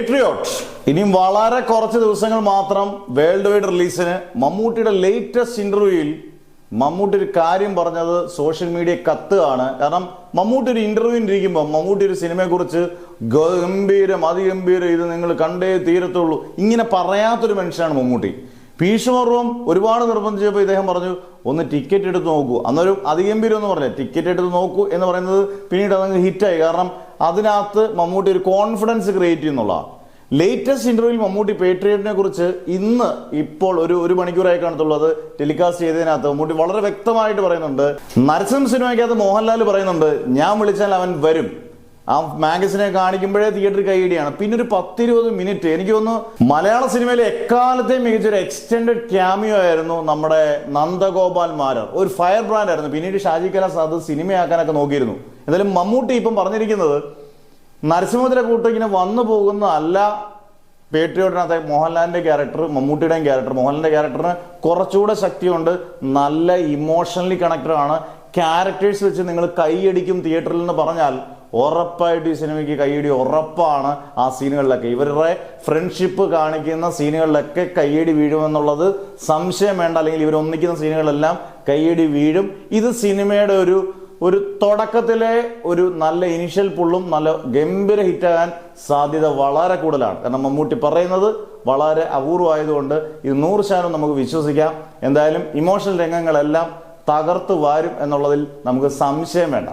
Patriot ഇനിയും വളരെ കുറച്ച് ദിവസങ്ങൾ മാത്രം വേൾഡ് വൈഡ് റിലീസിന്. മമ്മൂട്ടിയുടെ ലേറ്റസ്റ്റ് ഇന്റർവ്യൂയിൽ മമ്മൂട്ടി ഒരു കാര്യം പറഞ്ഞത് സോഷ്യൽ മീഡിയ കത്തുകയാണ്. കാരണം മമ്മൂട്ടി ഒരു ഇന്റർവ്യൂവിൽ ഇരിക്കുമ്പോൾ മമ്മൂട്ടി ഒരു സിനിമയെ കുറിച്ച് ഗംഭീരം അതിഗംഭീരം, ഇത് നിങ്ങൾ കണ്ടേ തീരത്തുള്ളൂ, ഇങ്ങനെ പറയാത്തൊരു മനുഷ്യനാണ് മമ്മൂട്ടി. ഭീഷ്മപർവം ഒരുപാട് നിർബന്ധിച്ചപ്പോൾ ഇദ്ദേഹം പറഞ്ഞു ഒന്ന് ടിക്കറ്റ് എടുത്ത് നോക്കൂ. അന്നൊരു അതിഗംഭീരം എന്ന് പറഞ്ഞില്ല, ടിക്കറ്റ് എടുത്ത് നോക്കൂ എന്ന് പറയുന്നത് പിന്നീട് അതങ്ങ് ഹിറ്റായി. കാരണം അതിനകത്ത് മമ്മൂട്ടി ഒരു കോൺഫിഡൻസ് ക്രിയേറ്റ് ചെയ്യുന്നുള്ളതാണ്. ലേറ്റസ്റ്റ് ഇന്റർവ്യൂവിൽ മമ്മൂട്ടി പേട്രിയോട്ടിനെ കുറിച്ച് ഇപ്പോൾ ഒരു മണിക്കൂറായി കാണത്തുള്ളൂ അത് ടെലികാസ്റ്റ് ചെയ്തതിനകത്ത് മമ്മൂട്ടി വളരെ വ്യക്തമായിട്ട് പറയുന്നുണ്ട്. നരസിംഹ സിനിമയ്ക്കകത്ത് മോഹൻലാൽ പറയുന്നുണ്ട് ഞാൻ വിളിച്ചാൽ അവൻ വരും. ആ മാഗസിനെ കാണിക്കുമ്പോഴേ തിയേറ്ററിൽ കൈയിടിയാണ്. പിന്നെ ഒരു 10-20 മിനിറ്റ് എനിക്ക് തോന്നുന്നു മലയാള സിനിമയിലെ എക്കാലത്തെയും മികച്ചൊരു എക്സ്റ്റെൻഡഡ് ക്യാമിയോ ആയിരുന്നു നമ്മുടെ നന്ദഗോപാൽ മാരർ. ഒരു ഫയർ ബ്രാൻഡ് ആയിരുന്നു. പിന്നീട് ഷാജി കൈലാസ് അത് സിനിമയാക്കാനൊക്കെ നോക്കിയിരുന്നു. എന്തായാലും മമ്മൂട്ടി ഇപ്പം പറഞ്ഞിരിക്കുന്നത് നരസിംഹത്തിലെ കൂട്ട് ഇങ്ങനെ വന്നു പോകുന്ന അല്ല. പേട്രിയോട്ടിനകത്തെ മോഹൻലാലിന്റെ ക്യാരക്ടർ, മമ്മൂട്ടിയുടെയും ക്യാരക്ടർ, മോഹൻലാലിന്റെ ക്യാരക്ടറിന് കുറച്ചുകൂടെ ശക്തിയുണ്ട്. നല്ല ഇമോഷണലി കണക്റ്റഡ് ആണ്. ക്യാരക്ടേഴ്സ് വെച്ച് നിങ്ങൾ കൈയടിക്കും തിയേറ്ററിൽ എന്ന് പറഞ്ഞാൽ ഉറപ്പായിട്ട് ഈ സിനിമയ്ക്ക് കൈയടി ഉറപ്പാണ്. ആ സീനുകളിലൊക്കെ ഇവരുടെ ഫ്രണ്ട്ഷിപ്പ് കാണിക്കുന്ന സീനുകളിലൊക്കെ കൈയടി വീഴുമെന്നുള്ളത് സംശയം വേണ്ട. അല്ലെങ്കിൽ ഇവർ ഒന്നിക്കുന്ന സീനുകളെല്ലാം കൈയടി വീഴും. ഇത് സിനിമയുടെ ഒരു തുടക്കത്തിലെ ഒരു നല്ല ഇനിഷ്യൽ പുള്ളും നല്ല ഗംഭീര ഹിറ്റാകാൻ സാധ്യത വളരെ കൂടുതലാണ്. കാരണം മമ്മൂട്ടി പറയുന്നത് വളരെ അപൂർവമായതുകൊണ്ട് ഇത് 100% നമുക്ക് വിശ്വസിക്കാം. എന്തായാലും ഇമോഷണൽ രംഗങ്ങളെല്ലാം തകർത്ത് വാരും എന്നുള്ളതിൽ നമുക്ക് സംശയം വേണ്ട.